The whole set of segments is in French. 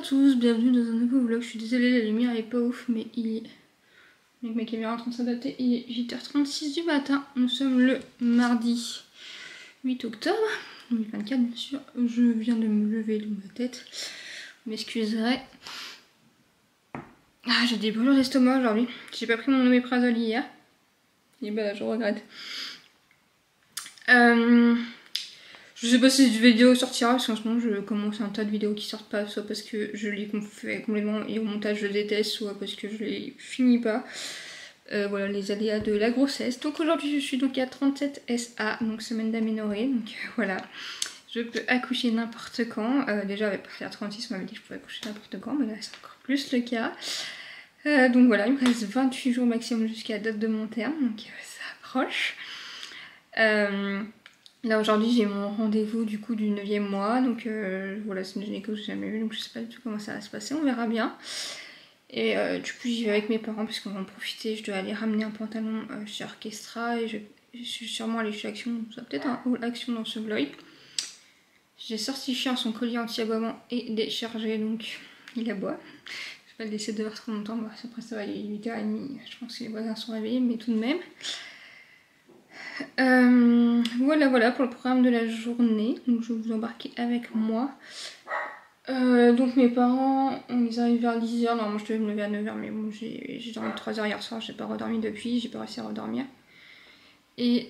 tous, bienvenue dans un nouveau vlog. Je suis désolée, la lumière elle est pas ouf, mais il est... avec ma caméra en train de s'adapter, il est 8h36 du matin. Nous sommes le mardi 8 octobre 2024, bien sûr. Je viens de me lever de ma tête. Vous m'excuserez. Ah, j'ai des brûlures d'estomac aujourd'hui. J'ai pas pris mon oméprazole hier. Et bah là, je regrette. Je sais pas si cette vidéo sortira parce qu'en ce moment je commence un tas de vidéos qui sortent pas, soit parce que je les fais complètement et au montage je déteste, soit parce que je les finis pas. Voilà les aléas de la grossesse. Donc aujourd'hui je suis donc à 37 SA, donc semaine d'aménorrhée, donc voilà. Je peux accoucher n'importe quand. Déjà avec partir à 36 on m'avait dit que je pouvais accoucher n'importe quand, mais là c'est encore plus le cas. Donc voilà, il me reste 28 jours maximum jusqu'à la date de mon terme, donc ça approche. Là aujourd'hui j'ai mon rendez-vous du coup du 9e mois, donc voilà, c'est une gynéco que j'ai jamais vue, donc je sais pas du tout comment ça va se passer, on verra bien. Et du coup j'y vais avec mes parents parce qu'on va en profiter, je dois aller ramener un pantalon chez Orchestra et je suis sûrement allée chez Action, donc ça va peut-être un haul Action dans ce vlog. J'ai sorti Chien son collier anti-aboiement et déchargé, donc il aboie. Je vais pas le laisser dehors trop longtemps, bah, après ça va, il est 8h30, je pense que les voisins sont réveillés, mais tout de même. Voilà pour le programme de la journée, donc je vais vous embarquer avec moi. Donc mes parents, ils arrivent vers 10h, normalement je devais me lever à 9h, mais bon j'ai dormi 3h hier soir, j'ai pas redormi depuis, j'ai pas réussi à redormir. Et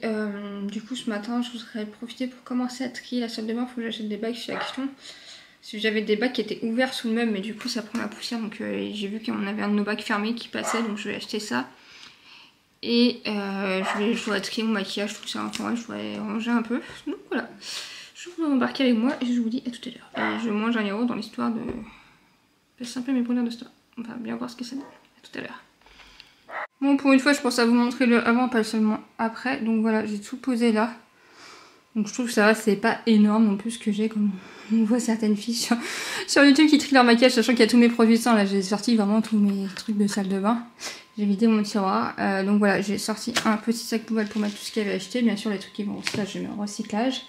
du coup ce matin je voudrais profiter pour commencer à trier la salle de bain, il faut que j'achète des bacs chez Action. Parce que j'avais des bacs qui étaient ouverts sous le meuble, mais du coup ça prend la poussière, donc j'ai vu qu'on avait un de nos bacs fermés qui passait, donc je vais acheter ça. Et je dois trier mon maquillage, tout ça, enfin ouais, je dois ranger un peu. Donc voilà, je vous embarquer avec moi et je vous dis à tout à l'heure. Et je mange un yaourt dans l'histoire de passer un peu mes brûlures de stock. On va bien voir ce que ça donne. À tout à l'heure. Bon, pour une fois, je pense à vous montrer le avant, pas seulement après. Donc voilà, j'ai tout posé là. Donc je trouve que ça va, c'est pas énorme non plus ce que j'ai, comme on voit certaines filles sur YouTube qui trient leur maquillage, sachant qu'il y a tous mes produits sans. Là j'ai sorti vraiment tous mes trucs de salle de bain. J'ai vidé mon tiroir. Donc voilà, j'ai sorti un petit sac poubelle pour mettre tout ce qu'il y avait acheté. Bien sûr les trucs qui vont au recyclage, je mets en recyclage.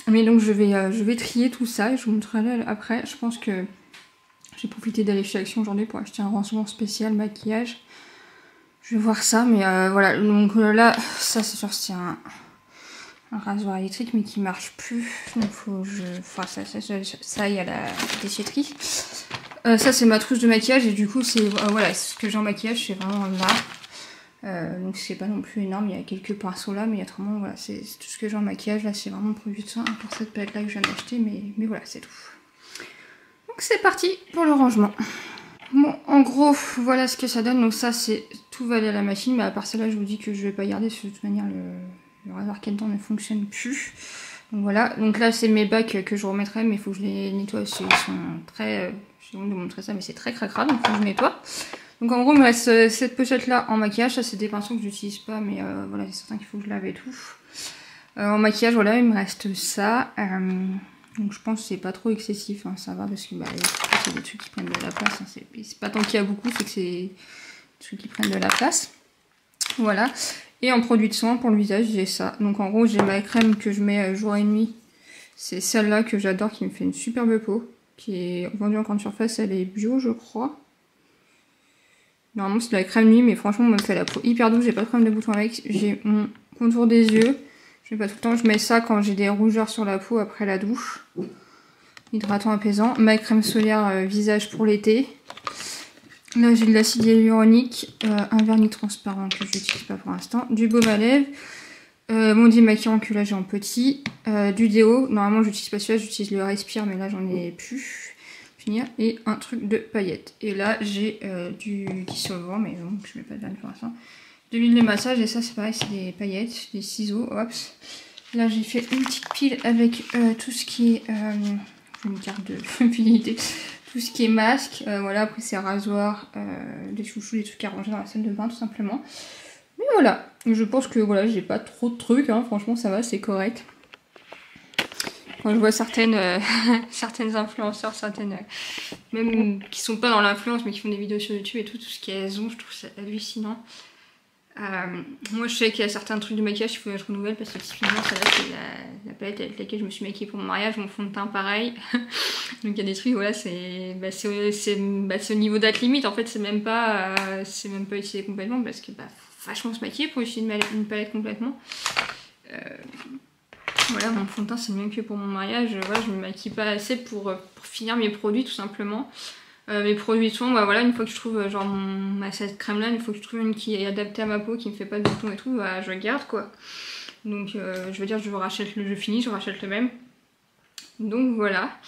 Mais donc je vais trier tout ça et je vous montrerai après. Je pense que j'ai profité d'aller chez Action aujourd'hui pour acheter un rangement spécial maquillage. Je vais voir ça, mais voilà. Donc là, ça c'est sûr, c'est un rasoir électrique mais qui marche plus, donc faut que je... Enfin ça il y a la déchetterie. Ça c'est ma trousse de maquillage et du coup c'est voilà, ce que j'ai en maquillage c'est vraiment là. Donc c'est pas non plus énorme, il y a quelques pinceaux là, mais autrement voilà, c'est tout ce que j'ai en maquillage. Là c'est vraiment produit de soin pour cette palette là que je viens d'acheter, mais voilà c'est tout. Donc c'est parti pour le rangement. Bon, en gros voilà ce que ça donne. Donc ça c'est tout va aller à la machine, mais à part celle-là je vous dis que je vais pas garder, parce que de toute manière le rasoir qu'il y a dedans ne fonctionne plus. Donc voilà, donc là c'est mes bacs que je remettrai, mais il faut que je les nettoie parce qu'ils sont très... j'ai honte de vous montrer ça, mais c'est très cracra, donc il faut que je nettoie. Donc en gros il me reste cette pochette là en maquillage, ça c'est des pinceaux que j'utilise pas, mais voilà, c'est certain qu'il faut que je lave et tout. En maquillage voilà, il me reste ça. Donc je pense que c'est pas trop excessif, hein, ça va, parce que bah, c'est des trucs qui prennent de la place, hein, c'est pas tant qu'il y a beaucoup, c'est que c'est des trucs qui prennent de la place. Voilà. Et en produit de soin pour le visage, j'ai ça. Donc en gros, j'ai ma crème que je mets jour et nuit. C'est celle-là que j'adore, qui me fait une superbe peau. Qui est vendue en grande surface, elle est bio, je crois. Normalement, c'est de la crème nuit, mais franchement, elle me fait la peau hyper douce. J'ai pas de problème de bouton avec. J'ai mon contour des yeux. Je mets pas tout le temps. Je mets ça quand j'ai des rougeurs sur la peau après la douche. Hydratant, apaisant. Ma crème solaire visage pour l'été. Là j'ai de l'acide hyaluronique, un vernis transparent que je n'utilise pas pour l'instant, du baume à lèvres, mon démaquillant que là j'ai en petit, du déo, normalement j'utilise pas celui-là, j'utilise le Respire, mais là j'en ai plus, finir, et un truc de paillettes. Et là j'ai du dissolvant, mais bon je mets pas de vernis pour l'instant, de l'huile de massage, et ça c'est pareil, c'est des paillettes, des ciseaux, hop. Là j'ai fait une petite pile avec tout ce qui est, une carte de fidélité. Tout ce qui est masque, voilà, après c'est rasoir, des chouchous, des trucs à ranger dans la salle de bain tout simplement. Mais voilà, je pense que voilà, j'ai pas trop de trucs, hein, franchement ça va, c'est correct. Quand je vois certaines influenceurs, certaines même qui sont pas dans l'influence mais qui font des vidéos sur YouTube et tout ce qu'elles ont, je trouve ça hallucinant. Moi je sais qu'il y a certains trucs de maquillage qu'il faut que je renouvelle parce que typiquement celle-là c'est la palette avec laquelle je me suis maquillée pour mon mariage, mon fond de teint pareil. Donc il y a des trucs, voilà, c'est au niveau date limite, en fait c'est même pas utilisé complètement parce que faut vachement se maquiller pour utiliser une palette complètement. Voilà, mon fond de teint c'est le même que pour mon mariage, voilà, je me maquille pas assez pour finir mes produits tout simplement. Mes produits de soins, voilà, une fois que je trouve genre cette crème là, une fois que je trouve une qui est adaptée à ma peau, qui me fait pas de boutons et tout, je garde quoi. Donc je veux dire, je finis, je rachète le même. Donc voilà.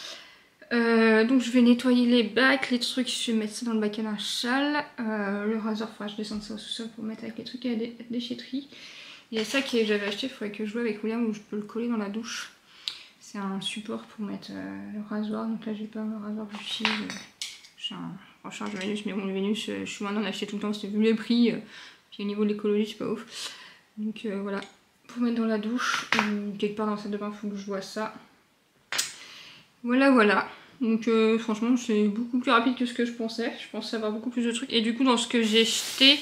Donc je vais nettoyer les bacs, les trucs, je vais mettre ça dans le bac à linge sale. Le rasoir, il faudra que je descende ça au sous-sol pour mettre avec les trucs à la déchetterie. Il y a ça que j'avais acheté, il faudrait que je joue avec William où je peux le coller dans la douche. C'est un support pour mettre le rasoir, donc là j'ai pas le rasoir que j'utilise. J'ai un recharge de Vénus, mais bon, le Vénus, je suis maintenant d'en acheter tout le temps, c'était vu les prix. Puis au niveau de l'écologie, c'est pas ouf. Donc voilà, pour mettre dans la douche, quelque part dans la salle de bain, il faut que je vois ça. Voilà. Donc franchement, c'est beaucoup plus rapide que ce que je pensais. Je pensais avoir beaucoup plus de trucs. Et du coup, dans ce que j'ai jeté,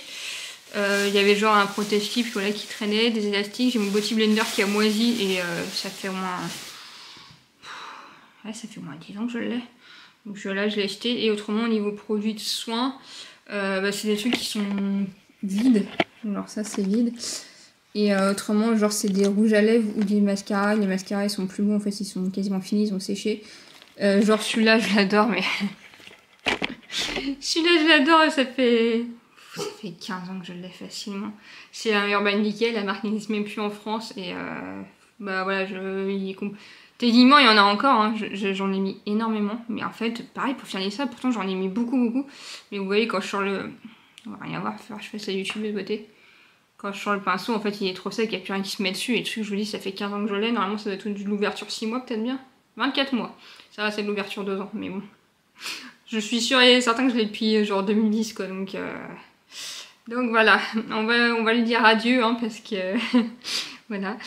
il y avait genre un protège-slip voilà, qui traînait, des élastiques. J'ai mon Body Blender qui a moisi et ça fait au moins... Ouais, ça fait au moins 10 ans que je l'ai. Donc là je l'ai acheté. Et autrement au niveau produits de soins, c'est des trucs qui sont vides. Alors ça c'est vide. Et autrement genre c'est des rouges à lèvres ou des mascaras. Les mascaras ils sont plus bons en fait, ils sont quasiment finis, ils ont séché. Genre celui-là je l'adore mais... celui-là je l'adore, ça fait 15 ans que je l'ai facilement. C'est un Urban Decay, la marque n'existe même plus en France. Et voilà, techniquement il y en a encore, hein. J'en ai mis énormément, mais en fait pareil pour finir ça, pourtant j'en ai mis beaucoup, mais vous voyez quand je sors le... On va rien voir, je fais ça YouTube de beauté. Quand je sors le pinceau en fait il est trop sec, il n'y a plus rien qui se met dessus, et le truc je vous dis ça fait 15 ans que je l'ai, normalement ça doit être de l'ouverture 6 mois peut-être bien, 24 mois, ça va c'est de l'ouverture 2 ans, mais bon. Je suis sûre et certain que je l'ai depuis genre 2010 quoi, donc voilà, on va lui dire adieu hein, parce que voilà.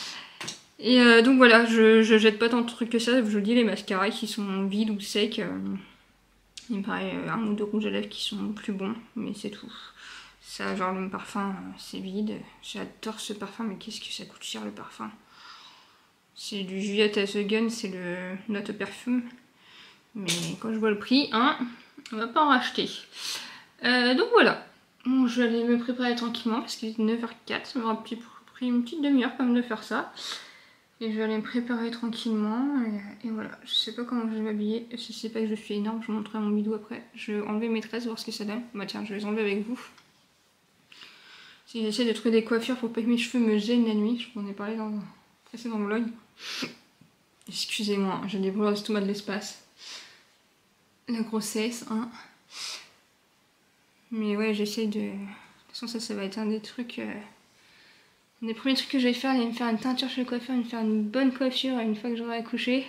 Et donc voilà, je jette pas tant de trucs que ça, je vous dis les mascaras qui sont vides ou secs. Il me paraît un ou deux rouges à lèvres qui sont plus bons, mais c'est tout. Ça, genre le parfum, c'est vide. J'adore ce parfum, mais qu'est-ce que ça coûte cher le parfum. C'est du Juliette as a Gun, c'est le Not Perfume. Mais quand je vois le prix, hein, on va pas en racheter. Donc voilà. Bon, je vais aller me préparer tranquillement parce qu'il est 9h04. Ça m'aura pris une petite demi-heure quand même de faire ça. Et je vais aller me préparer tranquillement. Et voilà. Je sais pas comment je vais m'habiller. Je sais pas que je suis énorme. Je vous montrerai mon bidou après. Je vais enlever mes tresses, voir ce que ça donne. Bah tiens, je vais les enlever avec vous. Si j'essaie de trouver des coiffures pour pas que mes cheveux me gênent la nuit. Je vous en ai parlé dans un précédent vlog. Excusez-moi, j'ai des brûlures d'estomac de l'espace. La grossesse, hein. Mais ouais, j'essaie de... De toute façon, ça va être un des trucs... Un des premiers trucs que je vais faire, il va me faire une teinture chez le coiffeur, il va me faire une bonne coiffure une fois que j'aurai accouché.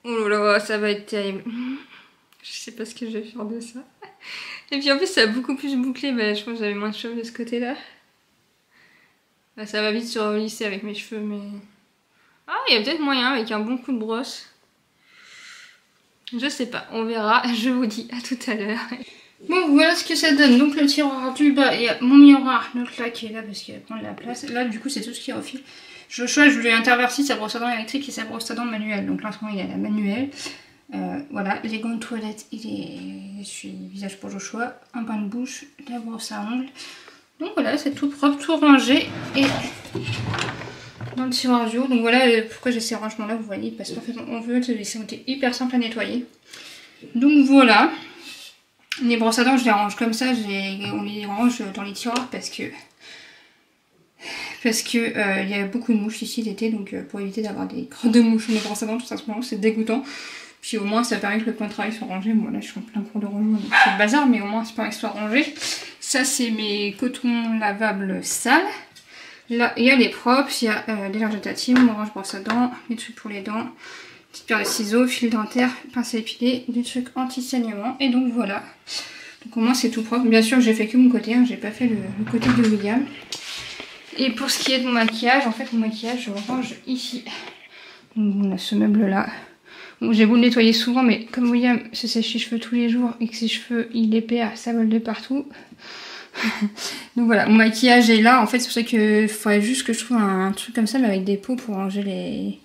Oh là là, ça va être terrible. Je sais pas ce que je vais faire de ça. Et puis en plus, ça a beaucoup plus bouclé. Je pense que j'avais moins de cheveux de ce côté-là. Ça va vite se relisser avec mes cheveux, mais... Ah, il y a peut-être moyen avec un bon coup de brosse. Je sais pas, on verra. Je vous dis à tout à l'heure. Bon, voilà ce que ça donne. Donc le tiroir du bas et mon miroir, donc là qui est là parce qu'il va prendre la place. Là du coup c'est tout ce qui est au fil. Joshua, je lui ai interverti sa brosse à dents électrique et sa brosse à dents manuelle. Donc là en ce moment il a la manuelle. Voilà, les gants de toilette, je suis visage pour Joshua, un bain de bouche, la brosse à ongles. Donc voilà, c'est tout propre, tout rangé et dans le tiroir du haut. Donc voilà pourquoi j'ai ces rangements là, vous voyez, parce qu'en fait on veut que ça été hyper simple à nettoyer. Donc voilà. Les brosses à dents, je les range comme ça, on les range dans les tiroirs parce que il y a beaucoup de mouches ici l'été, donc pour éviter d'avoir des crottes de mouches dans les brosses à dents, tout simplement, c'est dégoûtant. Puis au moins ça permet que le point de travail soit rangé. Bon là je suis en plein cours de rangement, donc c'est le bazar, mais au moins ça permet que ce soit rangé. Ça c'est mes cotons lavables sales. Là il y a les propres, il y a des lingettes intimes, mon range brosse à dents, des trucs pour les dents. Petite paire de ciseaux, fil dentaire, pince à épiler, du truc anti-saignement. Et donc voilà. Donc au moins c'est tout propre. Bien sûr j'ai fait que mon côté, hein, j'ai pas fait le côté de William. Et pour ce qui est de mon maquillage, en fait mon maquillage je le range ici. Donc on a ce meuble là. Bon, j'ai beau le nettoyer souvent, mais comme William se sèche les cheveux tous les jours et que ses cheveux il les perd, ça vole de partout. Donc voilà, mon maquillage est là. En fait, c'est pour ça qu'il faudrait juste que je trouve un truc comme ça, mais avec des pots pour ranger les...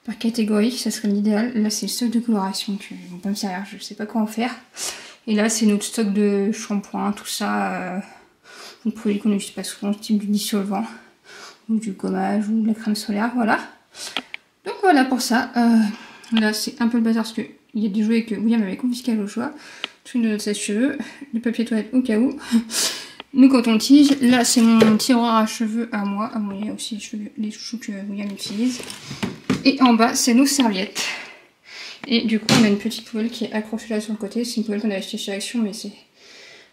par catégorie, ça serait l'idéal. Là, c'est le stock de coloration qui vont pas me servir, je sais pas quoi en faire. Et là, c'est notre stock de shampoing, tout ça. Des produits qu'on n'utilise pas souvent, type du dissolvant, ou du gommage, ou de la crème solaire, voilà. Donc voilà pour ça. Là, c'est un peu le bazar parce qu'il y a des jouets que William avait confisqués à Joshua. Truc de notre sèche-cheveux, le papier toilette au cas où. Nous, quand on tige, là, c'est mon tiroir à cheveux à moi. Ah bon, il y a aussi les chouchous que William utilise. Et en bas, c'est nos serviettes. Et du coup, on a une petite poubelle qui est accrochée là sur le côté. C'est une poubelle qu'on a achetée chez Action, mais c'est...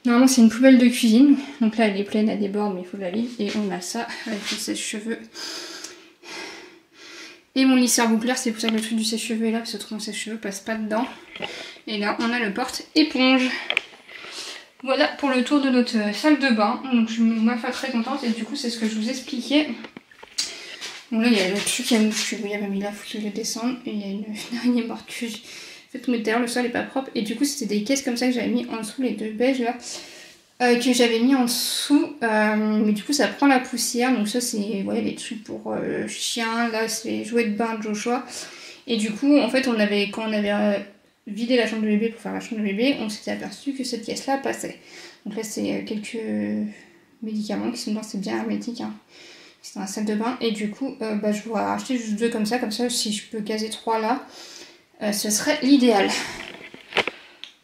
Normalement, c'est une poubelle de cuisine. Donc là, elle est pleine, elle déborde, mais il faut la vide. Et on a ça avec le sèche-cheveux. Et mon lisseur bouclair, c'est pour ça que le truc du sèche-cheveux est là, parce que mon sèche-cheveux passe pas dedans. Et là, on a le porte-éponge. Voilà pour le tour de notre salle de bain. Donc je suis ma foi très contente et du coup c'est ce que je vous expliquais. Donc là il y a le truc qui a mouche que William a mis là, faut qu'il le descende. Et il y a une araignée morte que j'ai fait mettre derrière, le sol est pas propre. Et du coup c'était des caisses comme ça que j'avais mis en dessous, les deux beiges là. Que j'avais mis en dessous. Mais du coup ça prend la poussière. Donc ça c'est voilà, les trucs pour chien. Là c'est les jouets de bain de Joshua. Et du coup en fait quand on avait... vider la chambre de bébé pour faire la chambre de bébé, on s'était aperçu que cette caisse là passait. Donc là c'est quelques médicaments qui sont dedans, c'est bien hermétique, hein. C'est dans la salle de bain et du coup je vais racheter juste deux comme ça si je peux caser trois là, ce serait l'idéal.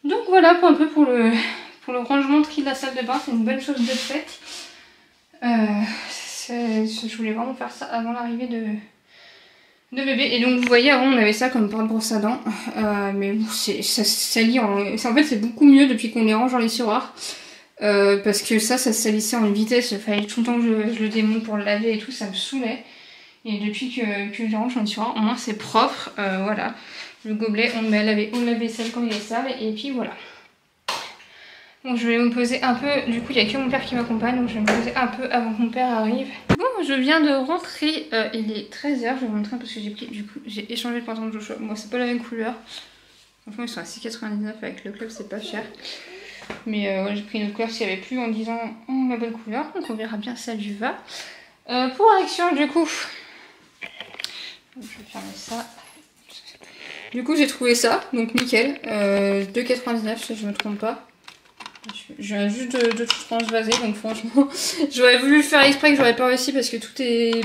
Donc voilà pour un peu pour le rangement tri de la salle de bain, c'est une bonne chose de faite. Je voulais vraiment faire ça avant l'arrivée de bébé. Et donc vous voyez, avant on avait ça comme porte-brosse à dents, mais bon, ça lit en fait c'est beaucoup mieux depuis qu'on les range dans les tiroirs, parce que ça salissait en une vitesse, il fallait tout le temps que je le démonte pour le laver et tout, ça me saoulait. Et depuis que je les range dans les tiroirs, au moins c'est propre. Voilà, le gobelet on le met à laver au lave-vaisselle quand il est sale, et puis voilà. Donc je vais me poser un peu, du coup il n'y a que mon père qui m'accompagne, donc je vais me poser un peu avant que mon père arrive. Bon, je viens de rentrer, il est 13h, je vais vous montrer parce que j'ai pris, du coup j'ai échangé le pantalon de Joshua. Moi c'est pas la même couleur, franchement ils sont à 6,99 avec le club, c'est pas cher. Mais ouais, j'ai pris une autre couleur s'il n'y avait plus en disant ma bonne couleur, donc on verra bien ça lui va. Pour Action du coup, je vais fermer ça. Du coup j'ai trouvé ça, donc nickel, 2,99 si je me trompe pas. Je viens juste de tout transvaser, donc franchement j'aurais voulu le faire exprès que j'aurais pas réussi parce que tout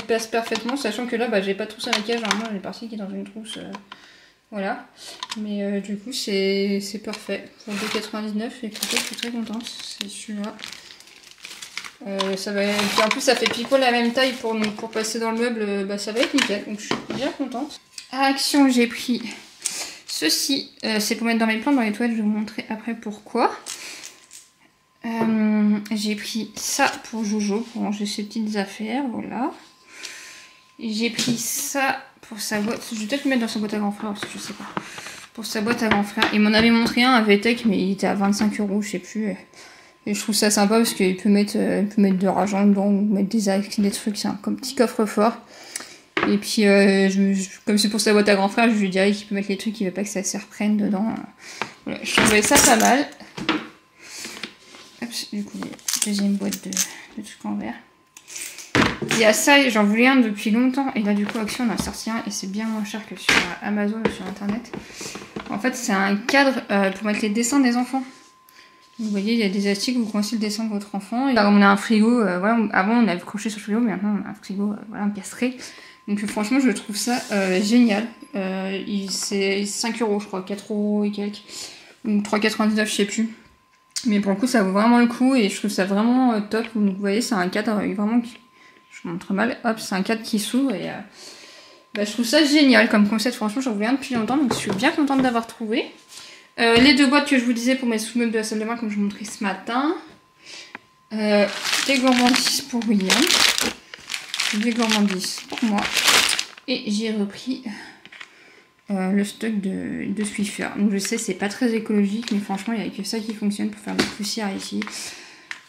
passe parfaitement, sachant que là j'ai pas trousse à maquillage, normalement j'ai partie qui est dans une trousse, voilà. Mais du coup c'est parfait pour 2,99 et écoutez, je suis très contente, c'est celui-là. Ça va... Et puis en plus ça fait pile poil la même taille pour passer dans le meuble, ça va être nickel, donc je suis bien contente. À Action j'ai pris ceci, c'est pour mettre dans mes plantes, dans les toilettes, je vais vous montrer après pourquoi. J'ai pris ça pour Jojo, pour ranger ses petites affaires, voilà. J'ai pris ça pour sa boîte, je vais peut-être le mettre dans sa boîte à grand frère, parce que je sais pas. Pour sa boîte à grand frère, il m'en avait montré un à VTech, mais il était à 25 €, je sais plus. Et je trouve ça sympa parce qu'il peut mettre de l'argent dedans, ou mettre des trucs, c'est un comme petit coffre-fort. Et puis, comme c'est pour sa boîte à grand frère, je lui dirais qu'il peut mettre les trucs, il veut pas que ça se reprenne dedans. Voilà, je trouvais ça pas mal. Du coup, deuxième boîte de trucs en verre. Il y a ça, j'en voulais un depuis longtemps. Et là, du coup, Action en a sorti un. Et c'est bien moins cher que sur Amazon ou sur Internet. En fait, c'est un cadre pour mettre les dessins des enfants. Vous voyez, il y a des astuces, vous coincez le dessin de votre enfant. Et là, on a un frigo. Voilà, avant, on avait accroché sur le frigo, mais maintenant, on a un frigo voilà, encastré. Donc, franchement, je trouve ça génial. C'est 5 €, je crois. 4 € et quelques. Ou 3,99 €, je sais plus. Mais pour le coup, ça vaut vraiment le coup et je trouve ça vraiment top. Vous voyez, c'est un cadre vraiment qui... Je vous montre mal. Hop, c'est un cadre qui s'ouvre et je trouve ça génial comme concept. Franchement, j'en voulais un depuis longtemps, donc je suis bien contente d'avoir trouvé. Les deux boîtes que je vous disais pour mes sous-meubles de la salle de bain, comme je vous montrais ce matin. Des gourmandises pour William. Des gourmandises pour moi. Et j'ai repris... le stock de Swiffer. Donc je sais c'est pas très écologique mais franchement il n'y a que ça qui fonctionne pour faire de la poussière ici.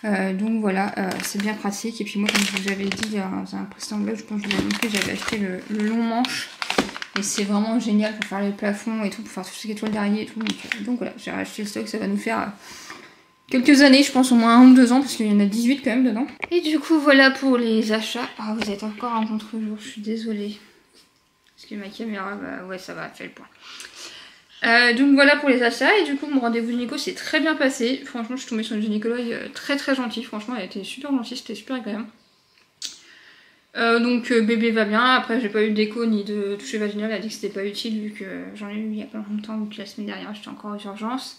Donc voilà, c'est bien pratique. Et puis moi comme je vous avais dit dans un précédent vlog, je pense que je vous avais montré, j'avais acheté le long manche. Et c'est vraiment génial pour faire les plafonds et tout, pour faire tout ce qui est toile d'araignée et tout. Donc voilà, j'ai racheté le stock, ça va nous faire quelques années, je pense au moins 1 ou 2 ans, parce qu'il y en a 18 quand même dedans. Et du coup, voilà pour les achats. Ah, vous êtes encore en contre-jour, je suis désolée. Parce que ma caméra, bah ouais, ça va, fait le point. Donc voilà pour les achats, et du coup mon rendez-vous gynéco s'est très bien passé. Franchement je suis tombée sur une gynécologue très très gentille, franchement elle était super gentille, c'était super agréable. Donc bébé va bien, après j'ai pas eu d'écho ni de toucher vaginal, elle a dit que c'était pas utile vu que j'en ai eu il y a pas longtemps, vu que la semaine dernière j'étais encore aux urgences.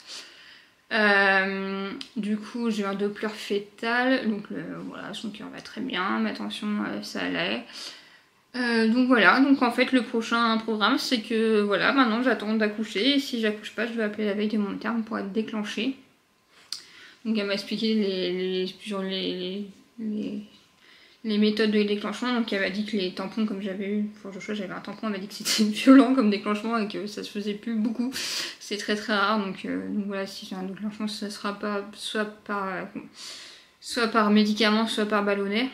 Du coup j'ai eu un Doppler fœtal, donc voilà, son cœur va très bien, ma tension ça allait. Donc voilà, donc en fait le prochain programme c'est que voilà, maintenant j'attends d'accoucher, et si j'accouche pas je vais appeler la veille de mon terme pour être déclenchée. Donc elle m'a expliqué les méthodes de déclenchement, donc elle m'a dit que les tampons comme j'avais eu pour Joshua, j'avais un tampon, elle m'a dit que c'était violent comme déclenchement et que ça se faisait plus beaucoup, c'est très très rare, donc voilà, si j'ai un déclenchement ça sera pas soit par médicament, soit par ballonnet.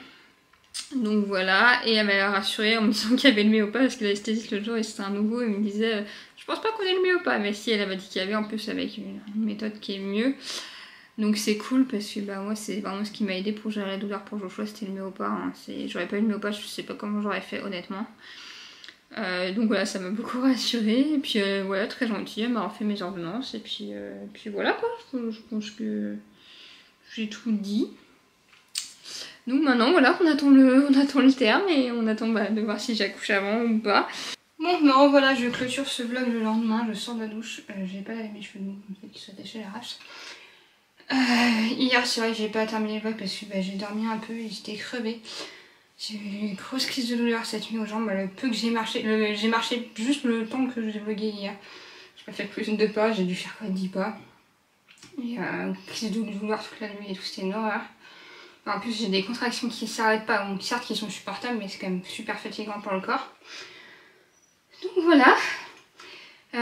Donc voilà, et elle m'a rassurée en me disant qu'il y avait le méopa, parce que l'anesthésiste le jour et c'était un nouveau, et me disait je pense pas qu'on ait le méopa, mais si, elle m'a dit qu'il y avait, en plus avec une méthode qui est mieux. Donc c'est cool parce que bah, moi c'est vraiment ce qui m'a aidé pour gérer la douleur pour Joshua, c'était le méopa. Hein. J'aurais pas eu le méopa, je sais pas comment j'aurais fait honnêtement. Donc voilà, ça m'a beaucoup rassurée. Et puis voilà, très gentille, elle m'a refait mes ordonnances. Et puis voilà quoi, je pense que j'ai tout dit. Donc maintenant voilà, on attend le terme et on attend de voir si j'accouche avant ou pas. Bon, non, voilà, je clôture ce vlog le lendemain, je sors de la douche. J'ai pas lavé mes cheveux, donc le fait qu'ils soient attachés à l'arrache. Hier c'est vrai que j'ai pas terminé le vlog parce que j'ai dormi un peu et j'étais crevée. J'ai eu une grosse crise de douleur cette nuit aux jambes, le peu que j'ai marché juste le temps que j'ai vlogué hier. J'ai pas fait plus de pas, j'ai dû faire quoi 10 pas. Et crise de douleur toute la nuit et tout, c'était une horreur. En plus j'ai des contractions qui s'arrêtent pas, donc certes qui sont supportables mais c'est quand même super fatigant pour le corps. Donc voilà.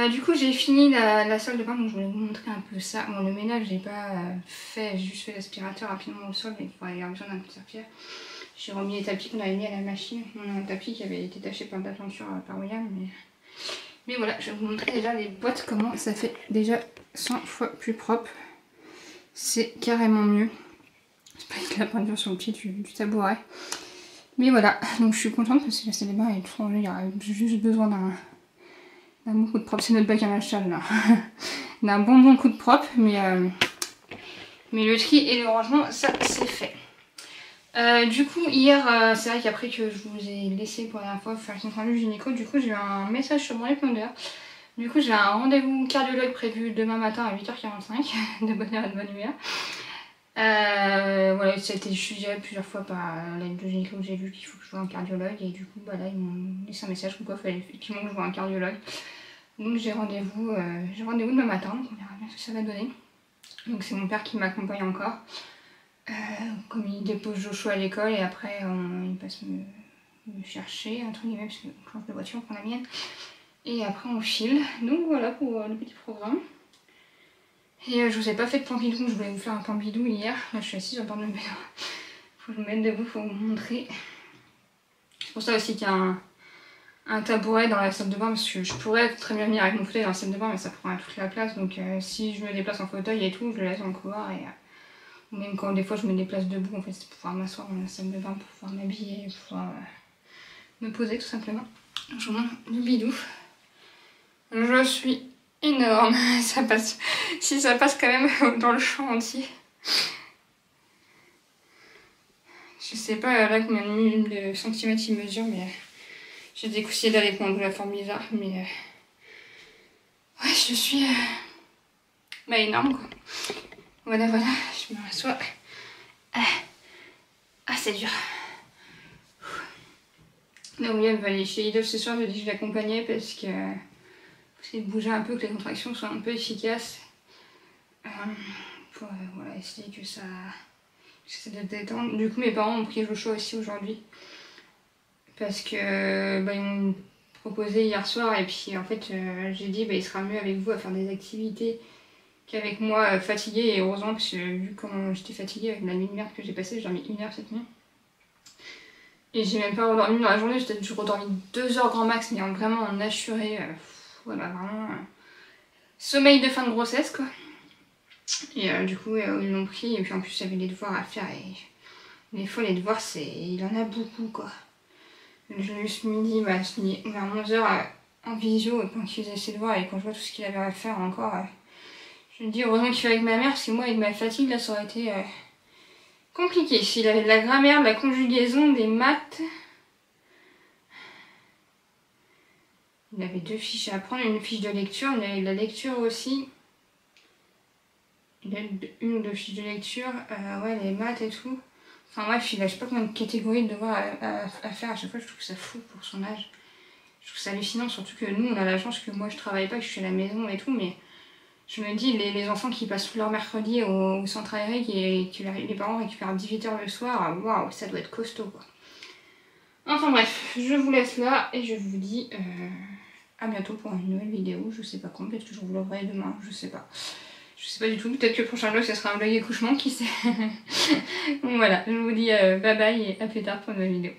Du coup j'ai fini la salle de bain, donc je voulais vous montrer un peu ça. Bon, le ménage j'ai pas fait, j'ai juste fait l'aspirateur rapidement au sol, mais il faudrait avoir besoin d'un petit serpillère. J'ai remis les tapis qu'on avait mis à la machine. On a un tapis qui avait été taché par de la peinture par William, mais voilà, je vais vous montrer déjà les boîtes, comment ça fait déjà 100 fois plus propre. C'est carrément mieux. C'est pas avec la peinture sur le pied du tabouret. Mais voilà, donc je suis contente parce que la salle de bain est tout rangée, il y a juste besoin d'un bon coup de propre, c'est notre bac à machal là. D'un bon coup de propre, mais le tri et le rangement, ça c'est fait. Du coup hier, c'est vrai qu'après que je vous ai laissé pour la dernière fois faire une rendu gynéco, du coup j'ai eu un message sur mon répondeur. Du coup j'ai un rendez-vous cardiologue prévu demain matin à 8h45, de bonne heure et de bonne humeur. Voilà, ça a été suggéré plusieurs fois par l'aide de gynéco que j'ai vu qu'il faut que je voie un cardiologue, et du coup bah là ils m'ont laissé un message comme quoi il fallait effectivement que je voie un cardiologue. Donc j'ai rendez-vous demain matin, donc on verra bien ce que ça va donner. Donc c'est mon père qui m'accompagne encore, comme il dépose Joshua à l'école et après il passe me chercher entre guillemets parce qu'on change de voiture, on prend la mienne. Et après on file, donc voilà pour le petit programme. Et je vous ai pas fait de plan bidou, je voulais vous faire un plan bidou hier. Là je suis assise, j'entends de me mettre. Faut que je me mette debout pour vous montrer. C'est pour ça aussi qu'il y a un tabouret dans la salle de bain, parce que je pourrais très bien venir avec mon fauteuil dans la salle de bain, mais ça prend toute la place. Donc si je me déplace en fauteuil et tout, je le laisse dans le couloir. Et même quand des fois je me déplace debout, en fait c'est pour pouvoir m'asseoir dans la salle de bain, pour pouvoir m'habiller, pour pouvoir me poser tout simplement. Je vous montre le bidou. Je suis énorme, ça passe. Si ça passe quand même dans le champ entier. Je sais pas là combien de centimètres il mesure, mais j'ai décousillé d'aller prendre de la forme bizarre, mais ouais, je suis énorme quoi. Voilà, je me rassois. Ah, c'est dur. Là, William va aller chez Idol ce soir, je lui ai dit que je l'accompagnais parce que c'est de bouger un peu, que les contractions soient un peu efficaces. Pour voilà, essayer que ça de détendre. Du coup mes parents ont pris Joshua aussi aujourd'hui. Parce que ils m'ont proposé hier soir et puis en fait j'ai dit il sera mieux avec vous à faire des activités qu'avec moi fatiguée, et heureusement parce que vu comment j'étais fatiguée avec la nuit de merde que j'ai passée, j'ai dormi 1 heure cette nuit. Et j'ai même pas redormi dans la journée, j'ai peut-être redormi 2 heures grand max, mais vraiment en assuré, voilà vraiment sommeil de fin de grossesse quoi. Et du coup, ils l'ont pris. Et puis en plus, il y avait des devoirs à faire. Et des fois, les devoirs, il en a beaucoup, quoi. Je l'ai eu ce midi, vers 11h en visio, quand il faisait ses devoirs et quand je vois tout ce qu'il avait à faire encore. Je me dis, heureusement qu'il fait avec ma mère, parce que moi, avec ma fatigue, là, ça aurait été compliqué. S'il avait de la grammaire, de la conjugaison, des maths. Il avait 2 fiches à apprendre, une fiche de lecture, il avait de la lecture aussi. Il a 1 ou 2 fiches de lecture, ouais, les maths et tout. Enfin bref, il a je sais pas combien de catégories de devoirs à faire à chaque fois, je trouve ça fou pour son âge. Je trouve ça hallucinant, surtout que nous, on a la chance que moi je travaille pas, que je suis à la maison et tout, mais je me dis, les enfants qui passent tout leur mercredi au centre aéré et que les parents récupèrent 18h le soir, waouh, ça doit être costaud, quoi. Enfin bref, je vous laisse là et je vous dis à bientôt pour une nouvelle vidéo. Je sais pas quand, peut-être que je vous l'aurai demain, je sais pas. Je sais pas du tout, peut-être que le prochain vlog ça sera un vlog accouchement, qui sait. Donc voilà, je vous dis bye bye et à plus tard pour une nouvelle vidéo.